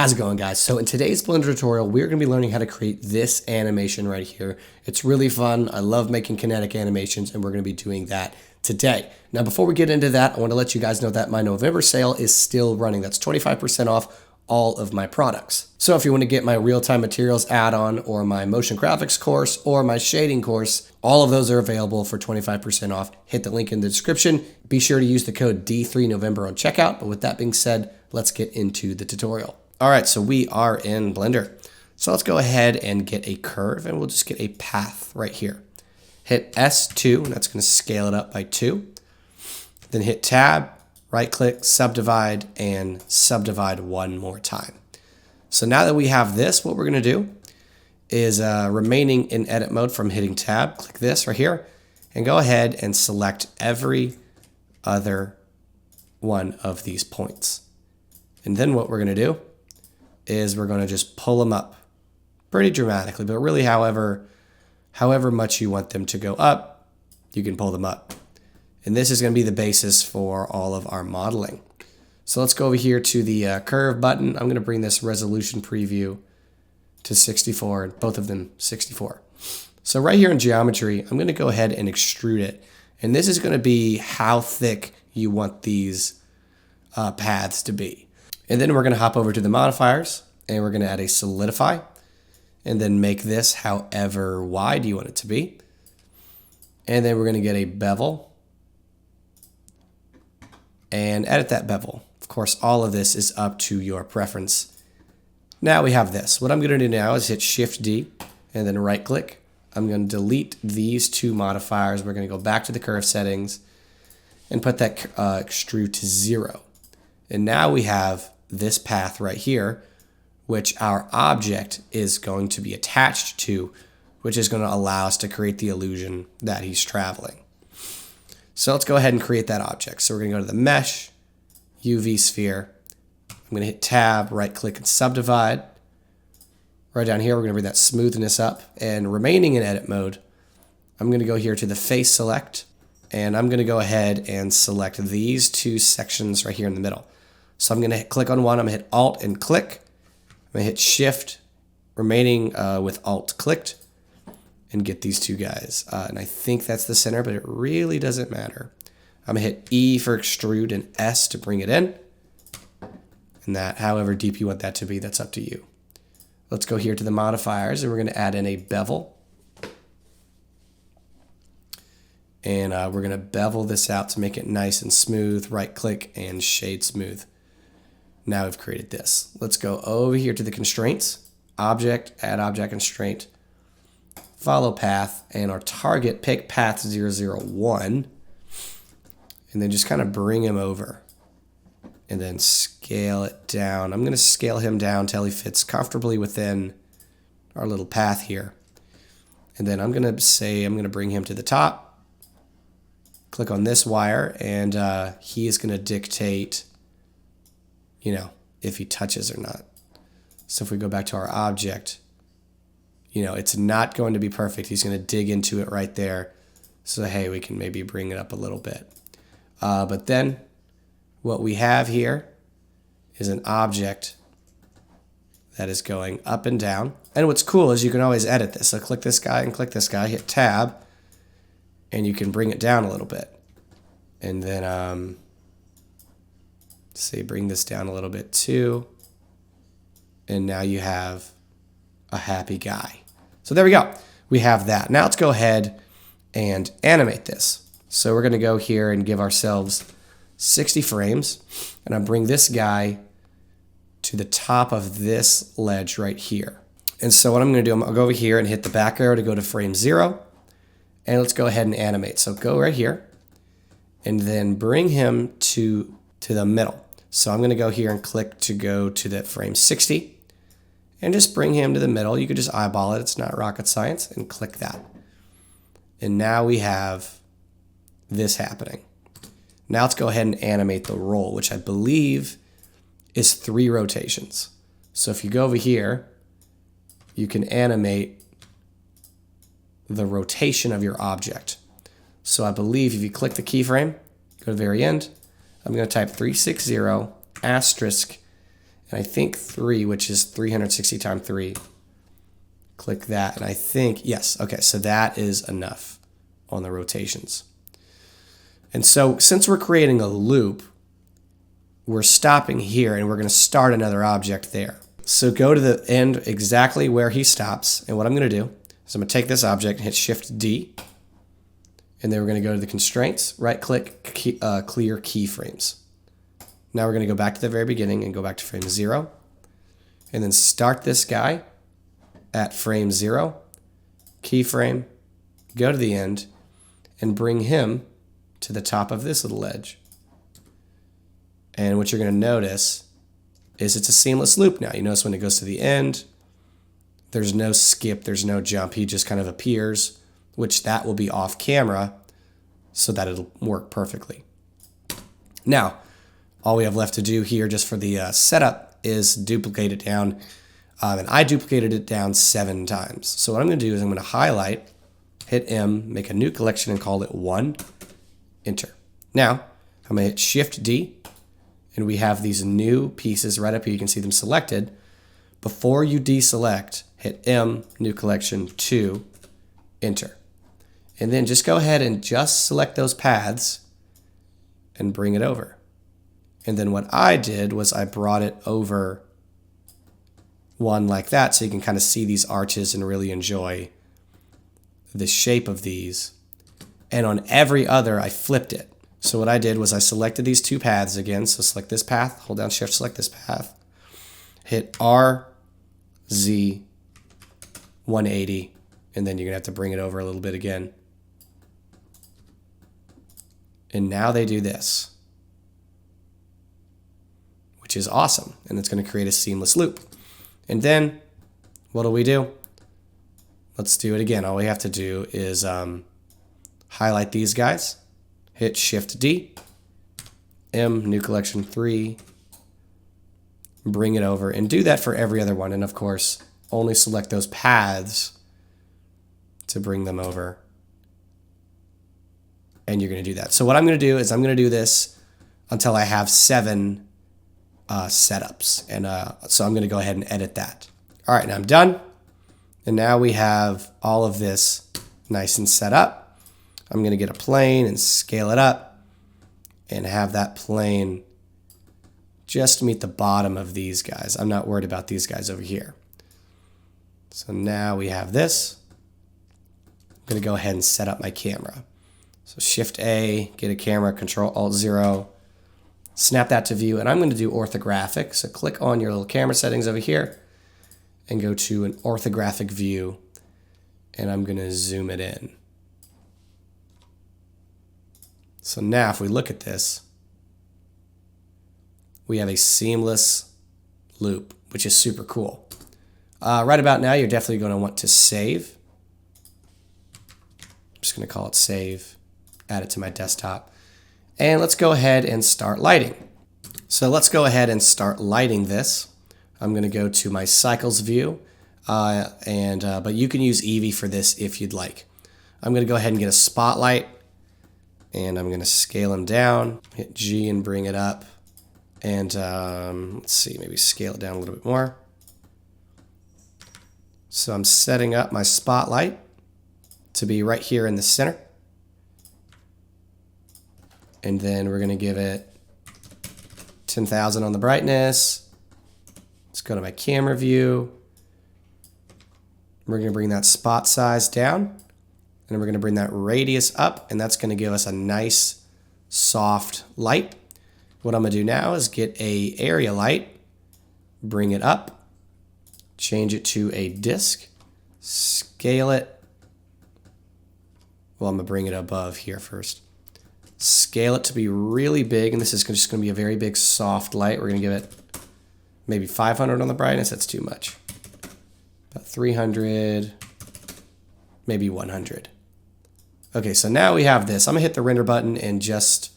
How's it going, guys? So in today's Blender tutorial, we're going to be learning how to create this animation right here. It's really fun. I love making kinetic animations, and we're going to be doing that today. Now, before we get into that, I want to let you guys know that my November sale is still running. That's 25% off all of my products. So if you want to get my real-time materials add-on or my motion graphics course or my shading course, all of those are available for 25% off. Hit the link in the description. Be sure to use the code D3November on checkout. But with that being said, let's get into the tutorial. All right, so we are in Blender. So let's go ahead and get a curve, and we'll just get a path right here. Hit S2, and that's going to scale it up by 2. Then hit Tab, right-click, subdivide, and subdivide one more time. So now that we have this, what we're going to do is remaining in edit mode from hitting Tab, click this right here, and go ahead and select every other one of these points. And then what we're going to do is we're going to just pull them up pretty dramatically, but really however much you want them to go up, you can pull them up. And this is going to be the basis for all of our modeling. So let's go over here to the curve button. I'm going to bring this resolution preview to 64, and both of them 64. So right here in geometry, I'm going to go ahead and extrude it. And this is going to be how thick you want these paths to be. And then we're going to hop over to the modifiers, and we're going to add a solidify, and then make this however wide you want it to be. And then we're going to get a bevel and edit that bevel. Of course, all of this is up to your preference. Now we have this. What I'm going to do now is hit Shift D and then right click. I'm going to delete these two modifiers. We're going to go back to the curve settings and put that extrude to 0. And now we have this path right here, which our object is going to be attached to, which is going to allow us to create the illusion that he's traveling. So let's go ahead and create that object. So we're going to go to the Mesh, UV Sphere. I'm going to hit Tab, right click and subdivide. Right down here, we're going to bring that smoothness up, and remaining in edit mode, I'm going to go here to the Face Select, and I'm going to go ahead and select these two sections right here in the middle. So I'm going to click on one, I'm going to hit Alt and click. I'm going to hit Shift, remaining with Alt clicked, and get these two guys. And I think that's the center, but it really doesn't matter. I'm going to hit E for extrude and S to bring it in. And that, however deep you want that to be, that's up to you. Let's go here to the modifiers, and we're going to add in a bevel. And we're going to bevel this out to make it nice and smooth. Right click and shade smooth. Now we've created this. Let's go over here to the constraints, object, add object constraint, follow path, and our target, pick path 001, and then just kind of bring him over and then scale it down. I'm going to scale him down till he fits comfortably within our little path here. And then I'm going to say I'm going to bring him to the top, click on this wire, and he is going to dictate, you know, if he touches or not. So if we go back to our object, you know, it's not going to be perfect. He's going to dig into it right there. So, hey, we can maybe bring it up a little bit. But then what we have here is an object that is going up and down. And what's cool is you can always edit this. So click this guy and click this guy, hit Tab, and you can bring it down a little bit. And then, say bring this down a little bit too, and now you have a happy guy. So there we go, we have that. Now let's go ahead and animate this. So we're going to go here and give ourselves 60 frames, and I'll bring this guy to the top of this ledge right here. And so what I'm going to do, I'll go over here and hit the back arrow to go to frame 0, and let's go ahead and animate. So go right here and then bring him to the middle. So I'm going to go here and click to go to that frame 60 and just bring him to the middle. You could just eyeball it. It's not rocket science, and click that. And now we have this happening. Now let's go ahead and animate the roll, which I believe is 3 rotations. So if you go over here, you can animate the rotation of your object. So I believe if you click the keyframe, go to the very end, I'm going to type 360 asterisk and I think 3, which is 360 times 3. Click that, and I think, yes, okay, so that is enough on the rotations. And so since we're creating a loop, we're stopping here, and we're going to start another object there. So go to the end exactly where he stops, and what I'm going to do is I'm going to take this object and hit Shift-D, and then we're going to go to the constraints, right-click, clear keyframes. Now we're going to go back to the very beginning and go back to frame 0, and then start this guy at frame 0, keyframe, go to the end, and bring him to the top of this little edge. And what you're going to notice is it's a seamless loop now. You notice when it goes to the end, there's no skip, there's no jump. He just kind of appears, which that will be off camera so that it'll work perfectly. Now, all we have left to do here just for the setup is duplicate it down. And I duplicated it down 7 times. So what I'm going to do is I'm going to highlight, hit M, make a new collection and call it 1, enter. Now, I'm going to hit Shift-D, and we have these new pieces right up here. You can see them selected. Before you deselect, hit M, new collection, 2, enter. And then just go ahead and just select those paths and bring it over. And then what I did was I brought it over 1 like that, so you can kind of see these arches and really enjoy the shape of these. And on every other, I flipped it. So what I did was I selected these 2 paths again. So select this path, hold down Shift, select this path, hit R, Z, 180, and then you're going to have to bring it over a little bit again. And now they do this, which is awesome. And it's going to create a seamless loop. And then what do? Let's do it again. All we have to do is highlight these guys, hit Shift-D, M, new collection 3, bring it over, and do that for every other one. And of course, only select those paths to bring them over. And you're going to do that. So what I'm going to do is I'm going to do this until I have 7 setups. And so I'm going to go ahead and edit that. All right, now I'm done. And now we have all of this nice and set up. I'm going to get a plane and scale it up and have that plane just meet the bottom of these guys. I'm not worried about these guys over here. So now we have this. I'm going to go ahead and set up my camera. So Shift-A, get a camera, Control-Alt-0, snap that to view, and I'm going to do orthographic. So click on your little camera settings over here and go to an orthographic view, and I'm going to zoom it in. So now if we look at this, we have a seamless loop, which is super cool. Right about now, you're definitely going to want to save. I'm just going to call it save, add it to my desktop. And let's go ahead and start lighting. So let's go ahead and start lighting this. I'm going to go to my cycles view, but you can use Eevee for this if you'd like. I'm going to go ahead and get a spotlight, and I'm going to scale him down, hit G and bring it up, and let's see, maybe scale it down a little bit more. So I'm setting up my spotlight to be right here in the center. And then we're going to give it 10,000 on the brightness. Let's go to my camera view. We're going to bring that spot size down. And then we're going to bring that radius up. And that's going to give us a nice, soft light. What I'm going to do now is get a area light, bring it up, change it to a disk, scale it. Well, I'm going to bring it above here first. Scale it to be really big, and this is just going to be a very big soft light. We're going to give it maybe 500 on the brightness. That's too much. About 300, maybe 100. Okay, so now we have this. I'm going to hit the render button and just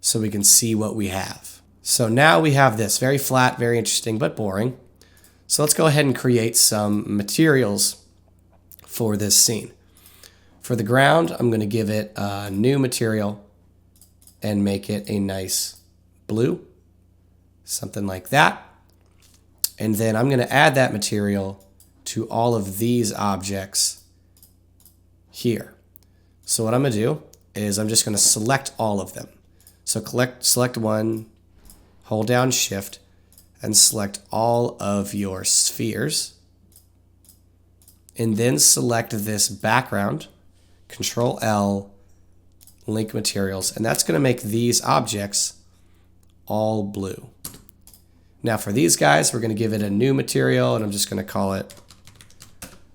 so we can see what we have. So now we have this. Very flat, very interesting, but boring. So let's go ahead and create some materials for this scene. For the ground, I'm going to give it a new material and make it a nice blue, something like that. And then I'm going to add that material to all of these objects here. So what I'm going to do is I'm just going to select all of them. So select one, hold down Shift, and select all of your spheres. And then select this background, Control L, link materials, and that's going to make these objects all blue. Now for these guys, we're going to give it a new material, and I'm just going to call it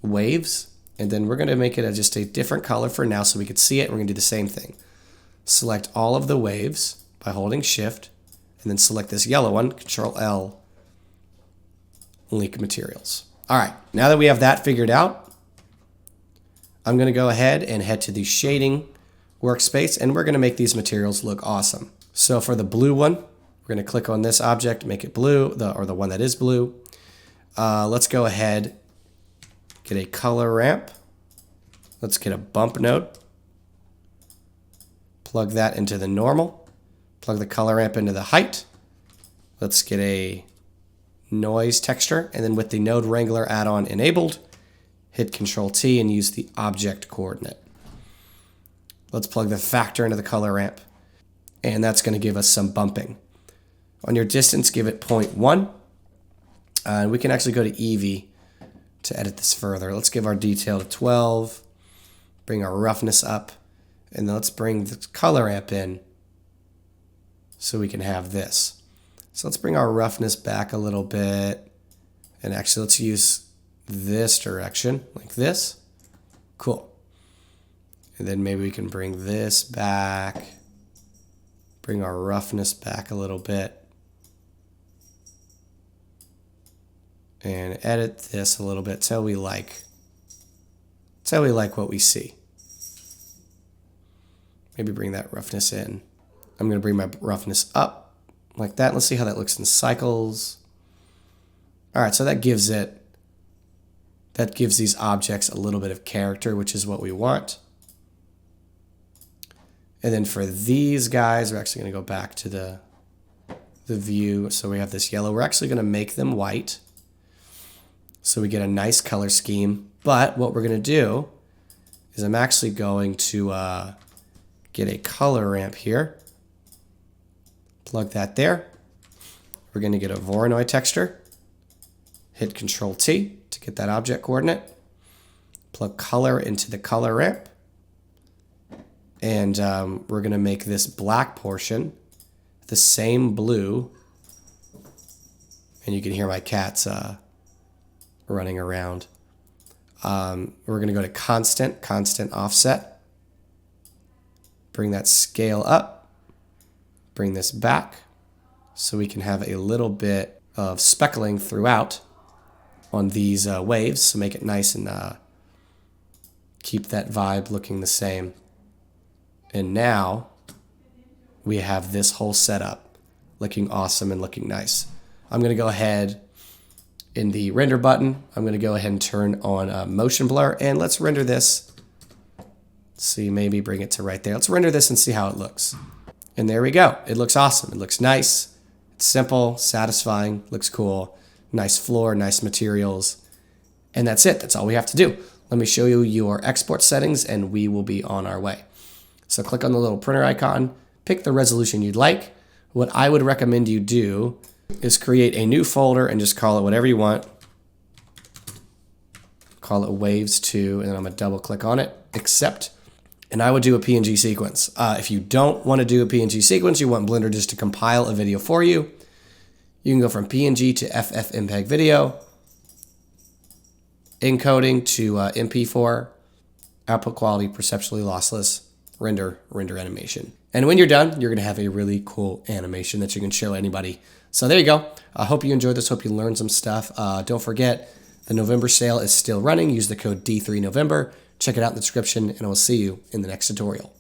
waves. And then we're going to make it just a different color for now so we could see it. We're going to do the same thing. Select all of the waves by holding Shift, and then select this yellow one, Control L, link materials. All right, now that we have that figured out, I'm going to go ahead and head to the shading workspace, and we're going to make these materials look awesome. So for the blue one, we're going to click on this object, make it blue, or the one that is blue. Let's go ahead, get a color ramp. Let's get a bump node. Plug that into the normal. Plug the color ramp into the height. Let's get a noise texture, and then with the Node Wrangler add-on enabled, hit Control T and use the object coordinate. Let's plug the factor into the color ramp, and that's going to give us some bumping. On your distance, give it 0.1, and we can actually go to Eevee to edit this further. Let's give our detail to 12, bring our roughness up, and then let's bring the color ramp in so we can have this. So let's bring our roughness back a little bit, and actually let's use this direction, like this. Cool. And then maybe we can bring this back, bring our roughness back a little bit, and edit this a little bit till we like what we see. Maybe bring that roughness in. I'm going to bring my roughness up like that. Let's see how that looks in cycles. All right, so that gives these objects a little bit of character, which is what we want. And then for these guys, we're actually going to go back to the view. So we have this yellow. We're actually going to make them white, so we get a nice color scheme. But what we're going to do is I'm actually going to get a color ramp here. Plug that there. We're going to get a Voronoi texture. Hit Control T to get that object coordinate. Plug color into the color ramp. And we're going to make this black portion the same blue. And you can hear my cats running around. We're going to go to constant offset. Bring that scale up. Bring this back so we can have a little bit of speckling throughout on these waves, so make it nice and keep that vibe looking the same. And now we have this whole setup looking awesome and looking nice. I'm going to go ahead in the render button. I'm going to go ahead and turn on motion blur, and let's render this. See, maybe bring it to right there. Let's render this and see how it looks. And there we go. It looks awesome. It looks nice. It's simple, satisfying, looks cool. Nice floor, nice materials. And that's it. That's all we have to do. Let me show you your export settings, and we will be on our way. So click on the little printer icon, pick the resolution you'd like. What I would recommend you do is create a new folder and just call it whatever you want. Call it Waves 2, and then I'm going to double click on it, Accept. And I would do a PNG sequence. If you don't want to do a PNG sequence, you want Blender just to compile a video for you, you can go from PNG to FFmpeg video, encoding to MP4, output quality perceptually lossless, render animation. And when you're done, you're going to have a really cool animation that you can show anybody. So there you go. I hope you enjoyed this. Hope you learned some stuff. Don't forget, the November sale is still running. Use the code D3November. Check it out in the description, and I will see you in the next tutorial.